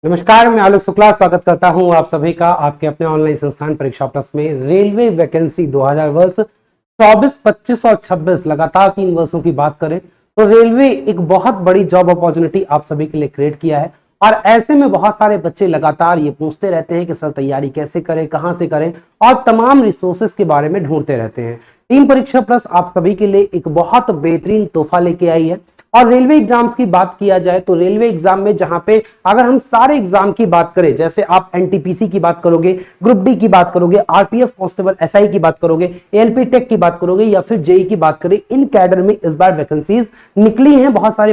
नमस्कार, मैं आलोक शुक्ला स्वागत करता हूं आप सभी का आपके अपने ऑनलाइन संस्थान परीक्षा प्लस में। रेलवे वैकेंसी 2000 वर्ष 24, 25 और 26 लगातार 3 वर्षों की बात करें तो रेलवे एक बहुत बड़ी जॉब अपॉर्चुनिटी आप सभी के लिए क्रिएट किया है। और ऐसे में बहुत सारे बच्चे लगातार ये पूछते रहते हैं कि सर तैयारी कैसे करें, कहां से करें, और तमाम रिसोर्सेज के बारे में ढूंढते रहते हैं। टीम परीक्षा प्लस आप सभी के लिए एक बहुत बेहतरीन तोहफा लेके आई है। और रेलवे एग्जाम्स की बात किया जाए तो रेलवे एग्जाम में जहां पे अगर हम सारे एग्जाम की बात करें, जैसे आप एनटीपीसी की बात करोगे, ग्रुप डी की बात करोगे, आरपीएफ कांस्टेबल एसआई की बात करोगे, एएलपी टेक की बात करोगे या फिर जेई की बात करें, इन कैडर में इस बार वैकेंसीज निकली हैं। बहुत सारे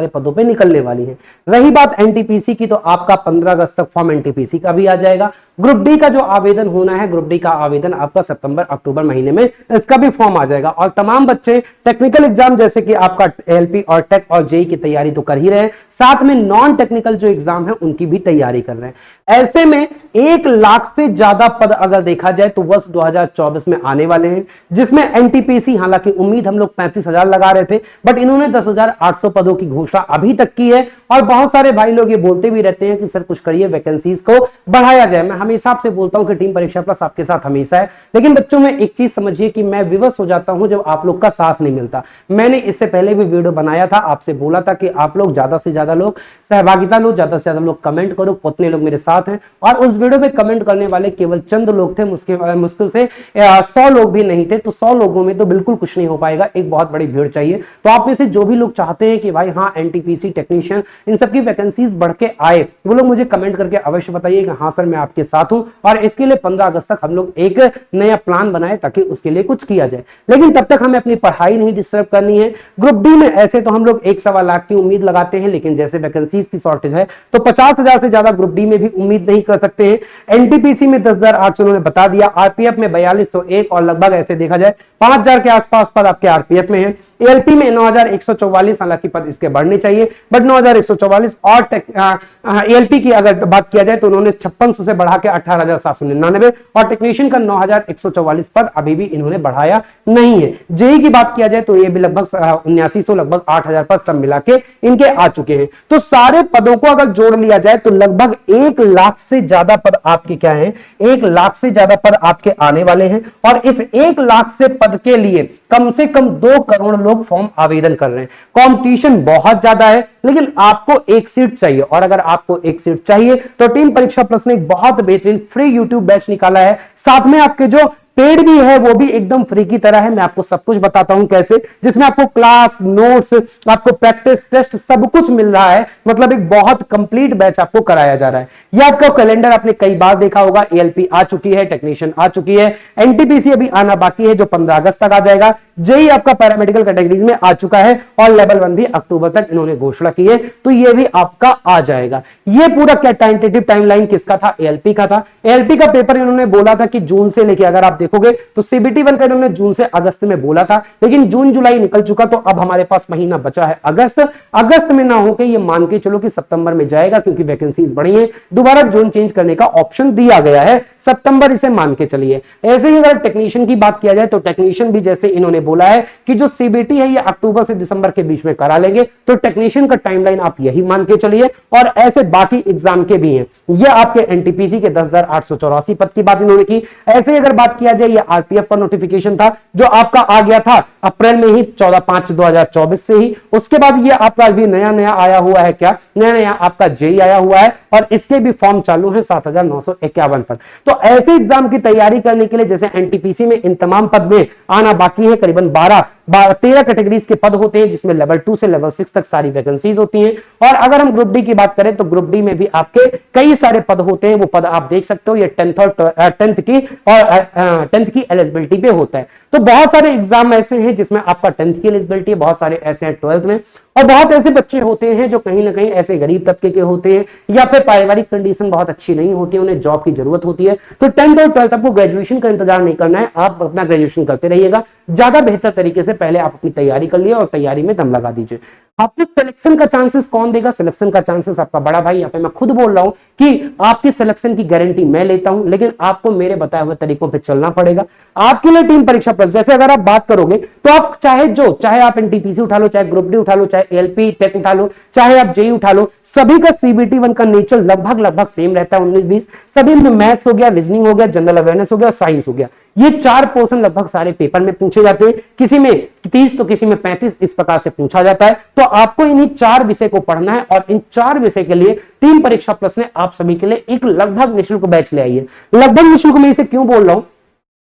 पदों पे निकलने वाली हैं। रही बात एनटीपीसी की तो आपका 15 अगस्त तक फॉर्म एनटीपीसी का भी आ जाएगा। ग्रुप डी का जो आवेदन होना है, ग्रुप डी का आवेदन आपका सितंबर अक्टूबर महीने में इसका भी फॉर्म आ जाएगा। और तमाम बच्चे टेक्निकल एग्जाम जैसे कि आपका एएलपी और टेक और जेई की तैयारी तो कर ही रहे हैं, साथ में नॉन टेक्निकल जो एग्जाम है उनकी भी तैयारी कर रहे हैं। ऐसे में 1 लाख से ज्यादा पद अगर देखा जाए तो वर्ष 2024 में आने वाले हैं, जिसमें एनटीपीसी हालांकि उम्मीद हम लोग 35,000 लगा रहे थे, बट इन्होंने 10,800 पदों की घोषणा अभी तक की है। और बहुत सारे भाई लोग ये बोलते भी रहते हैं कि सर कुछ करिए, वैकेंसीज को बढ़ाया जाए। मैं हमेशा आपसे बोलता हूं कि टीम परीक्षा प्लस आपके साथ हमेशा है, लेकिन बच्चों में एक चीज समझिए कि मैं विवश हो जाता हूं जब आप लोग का साथ नहीं मिलता। मैंने इससे पहले भी वीडियो बनाया था, आपसे बोला था कि आप लोग ज्यादा से ज्यादा लोग सहभागिता लो, ज्यादा से ज्यादा लोग कमेंट करो, उतने लोग मेरे साथ हैं। और उस वीडियो में कमेंट करने वाले केवल चंद लोग थे, मुश्किल से 100 लोग भी नहीं थे। तो 100 लोगों में तो बिल्कुल कुछ नहीं हो पाएगा, एक बहुत बड़ी भीड़ चाहिए। तो आप में से जो भी लोग चाहते हैं कि भाई हाँ एनटीपीसी टेक्नीशियन इन सब की वैकेंसीज बढ़ के आए, वो लोग मुझे कमेंट करके अवश्य बताइए कि हाँ सर मैं आपके साथ हूं। और इसके लिए 15 अगस्त तक हम लोग एक नया प्लान बनाए ताकि उसके लिए कुछ किया जाए। लेकिन तब तक हमें अपनी पढ़ाई नहीं डिस्टर्ब करनी है। ग्रुप डी में ऐसे तो हम लोग 1.25 लाख की उम्मीद लगाते हैं, लेकिन जैसे वैकेंसीज की शॉर्टेज है तो 50,000 से ज्यादा ग्रुप डी में भी उम्मीद नहीं कर सकते हैं। एनटीपीसी में 10,800 उन्होंने बता दिया, आरपीएफ में 4201 और लगभग ऐसे देखा जाए 5,000 के आसपास पद आपके आरपीएफ में है। एएलपी में 9,144, हालांकि पद इसके बढ़ने चाहिए बट 9,144। और एएलपी की अगर बात किया जाए तो उन्होंने 5600 से बढ़ा के 18,799, और टेक्नीशियन का 9,144 पद अभी भी इन्होंने बढ़ाया नहीं है। जेई की बात किया जाए तो ये भी लगभग 7900, लगभग 8,000 पद सब मिला के इनके आ चुके हैं। तो सारे पदों को अगर जोड़ लिया जाए तो लगभग 1 लाख से ज्यादा पद आपके क्या है, 1 लाख से ज्यादा पद आपके आने वाले हैं। और इस 1 लाख से पद के लिए कम से कम 2 करोड़ लोग फॉर्म आवेदन कर रहे हैं। कंपटीशन बहुत ज्यादा है, लेकिन आपको एक सीट चाहिए। और अगर आपको एक सीट चाहिए तो टीम परीक्षा प्लस ने एक बहुत बेहतरीन फ्री यूट्यूब बैच निकाला है। साथ में आपके जो पेड भी है वो भी एकदम फ्री की तरह है। मैं आपको सब कुछ बताता हूं कैसे, जिसमें आपको क्लास नोट्स, आपको प्रैक्टिस टेस्ट सब कुछ मिल रहा है। मतलब एक बहुत कंप्लीट बैच आपको कराया जा रहा है। यह आपका कैलेंडर आपने कई बार देखा होगा। एएलपी आ चुकी है, टेक्नीशियन आ चुकी है, एनटीपीसी अभी आना बाकी है जो 15 अगस्त तक आ जाएगा। जेई आपका पैरामेडिकल कैटेगरीज में आ चुका है और लेवल 1 भी अक्टूबर तक इन्होंने घोषणा की है, तो यह भी आपका आ जाएगा। यह पूरा क्या टेंटेटिव टाइमलाइन किसका था? एएलपी का था। एएलपी का पेपर इन्होंने बोला था कि जून से लेके, अगर आप देखोगे तो सीबीटी 1 का इन्होंने जून से अगस्त में बोला था, लेकिन जून जुलाई निकल चुका, तो अब हमारे पास महीना बचा है अगस्त। अगस्त में ना होकर ये मान के चलो कि सितंबर में जाएगा, क्योंकि वैकेंसीज बढ़ी है। दोबारा जून चेंज करने का ऑप्शन दिया गया है, सितंबर इसे मान के चलिए। ऐसे ही अगर टेक्नीशियन की बात किया जाए तो टेक्नीशियन भी जैसे इन्होंने बोला है कि जो सीबीटी है ये अक्टूबर से दिसंबर के बीच में करा लेंगे, तो टेक्नीशियन का टाइमलाइन आप यही मान के चलिए। और ऐसे बाकी एग्जाम के भी हैं। ये आपके एनटीपीसी के 10,884 पद की बात इन्होंने की। ऐसे ही अगर बात किया जाए, ये आरपीएफ का नोटिफिकेशन था जो आपका आ गया था अप्रैल में ही, 14/5/2024 से ही। उसके बाद ये आपका अभी नया आया हुआ है, क्या नया आपका जेई आया हुआ है, और इसके भी फॉर्म चालू है 7,951 पर। तो ऐसे एग्जाम की तैयारी करने के लिए जैसे एनटीपीसी में इन तमाम पद में आना बाकी है, करीबन 13 कैटेगरीज के पद होते हैं, जिसमें लेवल 2 से लेवल 6 तक सारी वैकेंसीज होती हैं। और अगर हम ग्रुप डी की बात करें तो ग्रुप डी में भी आपके कई सारे पद होते हैं। वो पद आप देख सकते हो, ये 10th की एलिजिबिलिटी पे होता है। तो बहुत सारे एग्जाम ऐसे हैं जिसमें आपका 10th की एलिजिबिलिटी है, बहुत सारे ऐसे हैं 12th में, और बहुत ऐसे बच्चे होते हैं जो कहीं ना कहीं ऐसे गरीब तबके के होते हैं या फिर पारिवारिक कंडीशन बहुत अच्छी नहीं होती है, उन्हें जॉब की जरूरत होती है। तो 10th और 12th आपको ग्रेजुएशन का इंतजार नहीं करना है, आप अपना ग्रेजुएशन करते रहिएगा। ज्यादा बेहतर तरीके से पहले आप अपनी तैयारी कर लिए और तैयारी में दम लगा दीजिए। आपको सिलेक्शन का चांसेस कौन देगा? सिलेक्शन का चांसेस आपका बड़ा भाई। यहाँ पे मैं खुद बोल रहा हूं कि आपकी सिलेक्शन की गारंटी मैं लेता हूं, लेकिन आपको मेरे बताए हुए तरीकों पे चलना पड़ेगा। आपके लिए टीम परीक्षा प्लस, जैसे अगर आप बात करोगे तो आप चाहे आप एनटीपीसी उठा लो, चाहे ग्रुप डी उठा लो, चाहे एलपी टेक उठा लो, चाहे आप जेई उठा लो, सभी का सीबीटी 1 का नेचर लगभग लगभग सेम रहता है, 19-20। सभी में मैथ्स हो गया, रीजनिंग हो गया, जनरल अवेयरनेस हो गया, साइंस हो गया। ये 4 पोर्शन लगभग सारे पेपर में पूछे जाते हैं, किसी में 30 तो किसी में 35, इस प्रकार से पूछा जाता है। तो आपको इन्हीं 4 विषय को पढ़ना है और इन 4 विषय के लिए टीम परीक्षा प्लस ने आप सभी के लिए एक लगभग निःशुल्क बैच ले आई है। लगभग निःशुल्क में इसे क्यों बोल रहा हूं?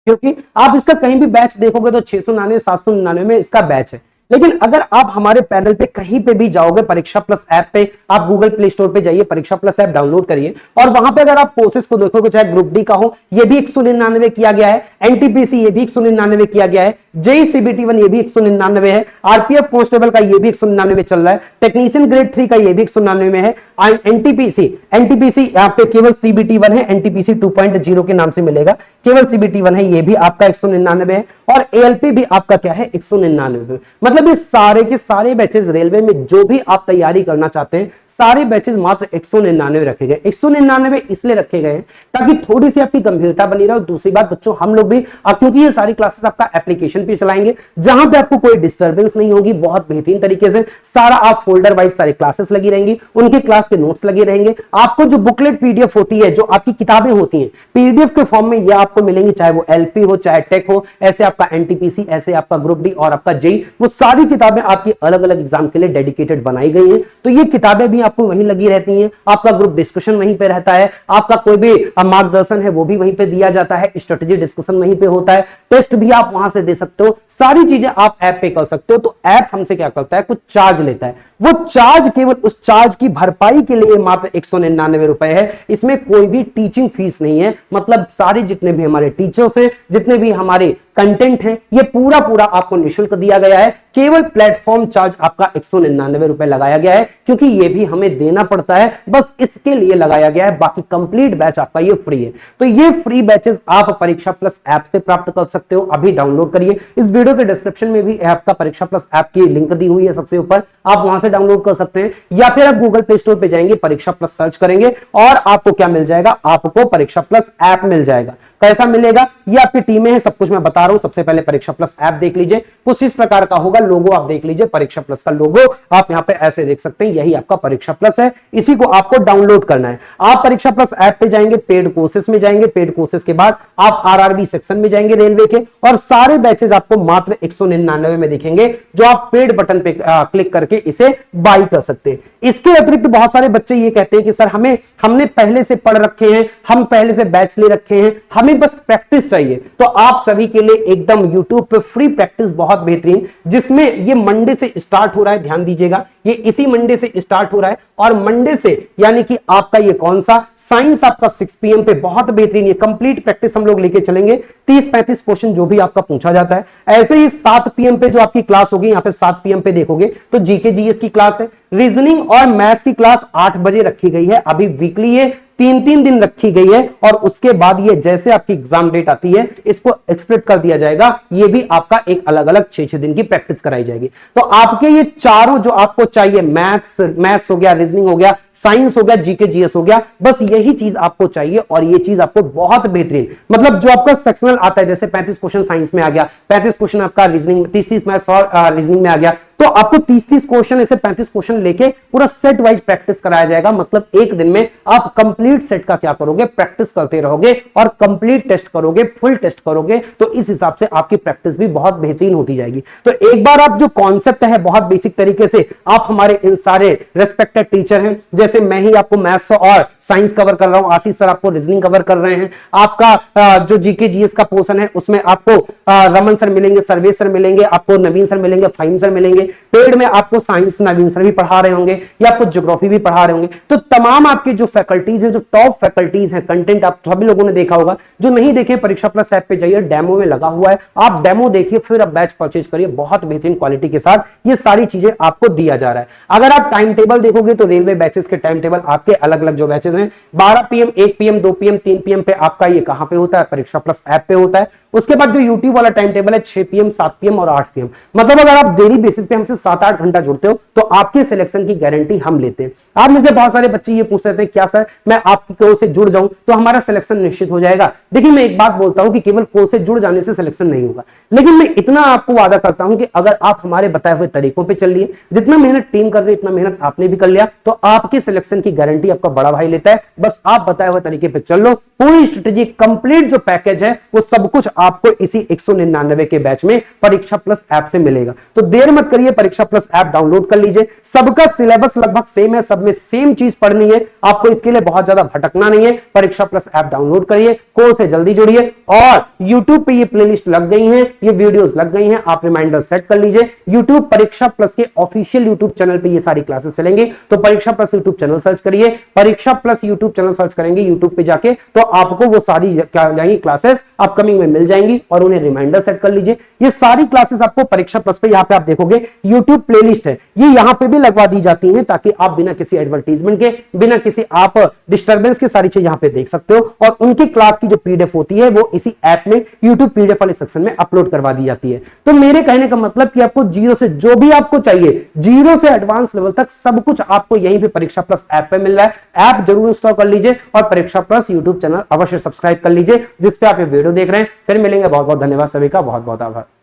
क्योंकि आप इसका कहीं भी बैच देखोगे तो 699 799 में इसका बैच है, लेकिन अगर आप हमारे पैनल पे कहीं पे भी जाओगे, परीक्षा प्लस ऐप पे, आप गूगल प्ले स्टोर पे जाइए, परीक्षा प्लस ऐप डाउनलोड करिए और वहां पे अगर आप कोर्सेज को देखोगे, चाहे ग्रुप डी का हो, ये भी 199 किया गया है, एनटीपीसी ये भी 199 किया गया है, जेई सीबीटी 1 ये भी 199 है, आरपीएफ कांस्टेबल का ये भी 199 चल रहा है, टेक्नीशियन ग्रेड 3 का ये भी 199 में है। एनटीपीसी यहाँ पे केवल सीबीटी 1 है, एनटीपीसी 2.0 के नाम से मिलेगा, केवल सीबीटी 1 है, ये भी आपका 199 है और एएलपी भी आपका क्या है 199। मतलब ये सारे के सारे बैचेस रेलवे में जो भी आप तैयारी करना चाहते हैं, सारे बैचेस मात्र 199 रखे गए। 199 इसलिए रखे गए ताकि थोड़ी सी आपकी गंभीरता बनी रहे। दूसरी बात बच्चों, हम लोग भी क्योंकि ये सारी क्लासेस आपका एप्लीकेशन पे चलाएंगे, जहां पे आपको कोई डिस्टर्बेंस नहीं होगी, बहुत बेहतरीन तरीके से सारा आप फोल्डर वाइज सारी क्लासेस लगी रहेंगी, उनके क्लास के नोट्स लगे रहेंगे। आपको जो बुकलेट पीडीएफ होती है, जो आपकी किताबें होती हैं पीडीएफ के फॉर्म में, ये आपको मिलेंगी, चाहे वो एलपी हो, चाहे टेक हो, ऐसे आपका एनटीपीसी, ऐसे आपका ग्रुप डी और आपका जेई, वो सारी किताबें आपकी अलग अलग एग्जाम के लिए डेडिकेटेड बनाई गई हैं। तो ये किताबें भी आपको वहीं लगी रहती हैं, आपका ग्रुप डिस्कशन वहीं पे रहता है, आपका कोई भी मार्गदर्शन है वो भी वहीं पे दिया जाता है, स्ट्रेटेजी डिस्कशन वहीं पे होता है, टेस्ट भी आप वहां से दे सकते हो, सारी चीजें आप ऐप पे कर सकते हो। तो ऐप हमसे क्या करता है, कुछ चार्ज लेता है, वो चार्ज केवल उस चार्ज की भरपाई के लिए मात्र 199 रुपए है। इसमें कोई भी टीचिंग फीस नहीं है, मतलब सारे जितने भी हमारे टीचर्स हैं, जितने भी हमारे कंटेंट है, ये पूरा पूरा आपको निःशुल्क दिया गया है। केवल प्लेटफॉर्म चार्ज आपका 199 रुपए लगाया गया है, क्योंकि ये भी हमें देना पड़ता है, बस इसके लिए लगाया गया है। बाकी कंप्लीट बैच आपका ये फ्री है। तो ये फ्री बैचेस आप परीक्षा प्लस ऐप से प्राप्त कर सकते हो, अभी डाउनलोड करिए। इस वीडियो के डिस्क्रिप्शन में भी आपका परीक्षा प्लस ऐप की लिंक दी हुई है सबसे ऊपर, आप वहां से डाउनलोड कर सकते हैं, या फिर आप गूगल प्ले स्टोर पे जाएंगे, परीक्षा प्लस सर्च करेंगे और आपको क्या मिल जाएगा, आपको परीक्षा प्लस ऐप मिल जाएगा। कैसा मिलेगा, ये आपकी टीमें हैं, सब कुछ मैं बता रहा हूं। सबसे पहले परीक्षा प्लस ऐप देख लीजिए, कुछ इस प्रकार का होगा, लोगो आप देख लीजिए, परीक्षा प्लस का लोगो आप यहां पे ऐसे देख सकते हैं, यही आपका परीक्षा प्लस है, इसी को आपको डाउनलोड करना है। आप परीक्षा प्लस ऐप पे जाएंगे, पेड कोर्सेस में जाएंगे, पेड कोर्सेस के बाद आप आरआरबी सेक्शन में जाएंगे रेलवे के, और सारे बैचेस आपको मात्र 199 में दिखेंगे, जो आप पेड बटन पे क्लिक करके इसे बाई कर सकते हैं। इसके अतिरिक्त बहुत सारे बच्चे ये कहते हैं कि सर हमने पहले से पढ़ रखे हैं, हम पहले से बैच ले रखे हैं, हमें बस प्रैक्टिस चाहिए। तो आप सभी के लिए एकदम YouTube पे फ्री प्रैक्टिस बहुत बेहतरीन, जिसमें ये मंडे से स्टार्ट हो रहा है, ध्यान दीजिएगा, ये इसी मंडे से स्टार्ट हो रहा है, और मंडे से यानी कि आपका ये कौन सा साइंस आपका 6 PM पे बहुत बेहतरीन ये कंप्लीट प्रैक्टिस हम लोग लेके चलेंगे। 30-35 क्वेश्चन जो भी आपका पूछा जाता है। ऐसे ही 7 PM पे जो आपकी क्लास होगी, यहां पे 7 PM पे देखोगे तो जीके जीएस की क्लास है, रीजनिंग और मैथ्स की क्लास 8 बजे रखी गई है, अभी वीकली ये 3-3 दिन रखी गई है, और उसके बाद ये जैसे आपकी एग्जाम डेट आती है इसको एक्सपेक्ट कर दिया जाएगा, ये भी आपका एक अलग अलग 6-6 दिन की प्रैक्टिस कराई जाएगी। तो आपके ये चारों जो आपको चाहिए, मैथ्स हो गया, रीजनिंग हो गया, साइंस हो गया, जीके जीएस हो गया, बस यही चीज आपको चाहिए, और ये चीज आपको बहुत बेहतरीन, मतलब जो आपका सेक्शनल आता है, जैसे 35 क्वेश्चन साइंस में आ गया, 35 क्वेश्चन आपका रीजनिंग, 30-30 मैथ्स और रीजनिंग में आ गया, तो आपको 30-30 क्वेश्चन ऐसे 35 क्वेश्चन लेके पूरा सेट वाइज प्रैक्टिस कराया जाएगा। मतलब एक दिन में आप कंप्लीट सेट का क्या करोगे, प्रैक्टिस करते रहोगे और कंप्लीट टेस्ट करोगे, फुल टेस्ट करोगे, तो इस हिसाब से आपकी प्रैक्टिस भी बहुत बेहतरीन होती जाएगी। तो एक बार आप जो कॉन्सेप्ट है बहुत बेसिक तरीके से, आप हमारे इन सारे रेस्पेक्टेड टीचर हैं, जैसे मैं ही आपको मैथ्स और साइंस कवर कर रहा हूं, आशीष सर आपको रीजनिंग कवर कर रहे हैं, आपका जो जीके जीएस का पोर्शन है उसमें आपको रमन सर मिलेंगे, सर्वेश सर मिलेंगे, आपको नवीन सर मिलेंगे, फाइम सर मिलेंगे, पेड में आपको साइंस नवीन सर भी पढ़ा रहे होंगे, या आपको ज्योग्राफी भी पढ़ा रहे होंगे। तो तमाम आपके जो फैकल्टीज हैं, जो टॉप फैकल्टीज हैं, कंटेंट आप सभी लोगों ने देखा होगा, जो नहीं देखे परीक्षा प्लस ऐप पे जाइए, डेमो में लगा हुआ है, आप डेमो देखिए, फिर आप बैच परचेज करिए, बहुत बेहतरीन क्वालिटी के साथ ये सारी चीजें आपको दिया जा रहा है। अगर आप टाइम टेबल देखोगे तो रेलवे बैचेस के टाइम टेबल आपके अलग अलग जो बैचेस हैं, 12 PM, 1 PM, 2 PM, 3 PM पे आपका ये कहां पे होता है, परीक्षा प्लस ऐप पे होता है, उसके बाद जो यूट्यूब वाला टाइम टेबल है 6 PM 7 PM और 8 PM, मतलब अगर आप डेली बेसिस पे हमसे 7-8 घंटा जुड़ते हो तो आपके सिलेक्शन की गारंटी हम लेते हैं। आप में से बहुत सारे बच्चे ये पूछ रहे थे क्या सर मैं आपकी कोर्स से जुड़ जाऊं तो हमारा सिलेक्शन निश्चित हो जाएगा। देखिए मैं एक बात बोलता हूं कि केवल कोर्स से जुड़ जाने से सिलेक्शन नहीं होगा, लेकिन मैं इतना आपको वादा करता हूं कि अगर आप हमारे बताए हुए तरीकों पे चल लिए, जितना मेहनत टीम कर रही है इतना मेहनत आपने भी कर लिया, तो आपके सिलेक्शन की गारंटी आपका बड़ा भाई लेता है। बस आप बताए हुए तरीके पे चल लो, पूरी स्ट्रेटेजी कंप्लीट जो पैकेज है वो सब कुछ आपको इसी 199 के बैच में परीक्षा प्लस ऐप से मिलेगा। तो देर मत करिए, परीक्षा प्लस ऐप डाउनलोड कर लीजिए। सबका सिलेबस लगभग सेम है, सब में सेम चीज पढ़नी है, आपको इसके लिए बहुत ज्यादा भटकना नहीं है। परीक्षा प्लस ऐप डाउनलोड करिए, कोर्स से जल्दी जुड़िए, और YouTube पे ये प्लेलिस्ट लग गई है, ये वीडियोस लग गई हैं, आप रिमाइंडर सेट कर लीजिए। YouTube परीक्षा प्लस के ऑफिशियल YouTube चैनल पे ये सारी क्लासेस चलेंगी, तो परीक्षा प्लस YouTube चैनल सर्च करिए, परीक्षा प्लस YouTube चैनल सर्च करेंगे YouTube पे जाके तो आपको वो सारी क्लासेस अपकमिंग में मिल जाएंगी, और उन्हें रिमाइंडर सेट कर लीजिए। ये सारी क्लासेस आपको परीक्षा प्लस पे यहाँ पे आप देखोगे YouTube प्लेलिस्ट है, ये यहाँ पे भी लगवा दी जाती है ताकि आप बिना किसी एडवर्टीजमेंट के, बिना किसी आप डिस्टर्बेंस के सारी चीज यहाँ पे देख सकते हो। और उनकी क्लास की जो PDF होती है वो इसी ऐप में YouTube PDF वाले सेक्शन में अपलोड करवा दी जाती है। तो मेरे कहने का मतलब कि आपको जीरो से जो भी आपको चाहिए, जीरो से एडवांस लेवल तक सब कुछ आपको यहीं पे परीक्षा प्लस ऐप पे मिल रहा है। ऐप जरूर इंस्टॉल कर लीजिए और परीक्षा प्लस YouTube चैनल अवश्य सब्सक्राइब कर लीजिए जिसपे आप ये वीडियो देख रहे हैं। फिर मिलेंगे, बहुत बहुत धन्यवाद सभी का, बहुत बहुत आभार।